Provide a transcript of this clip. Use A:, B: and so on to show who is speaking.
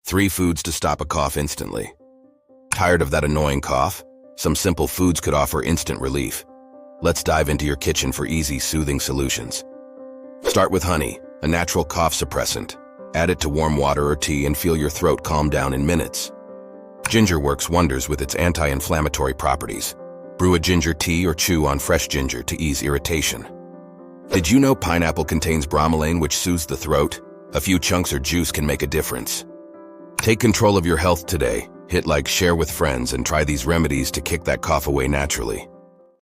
A: 3 foods to stop a cough instantly. Tired of that annoying cough? Some simple foods could offer instant relief. Let's dive into your kitchen for easy, soothing solutions. Start with honey, a natural cough suppressant. Add it to warm water or tea and feel your throat calm down in minutes. Ginger works wonders with its anti-inflammatory properties. Brew a ginger tea or chew on fresh ginger to ease irritation. Did you know pineapple contains bromelain, which soothes the throat? A few chunks or juice can make a difference. Take control of your health today. Hit like, share with friends, and try these remedies to kick that cough away naturally.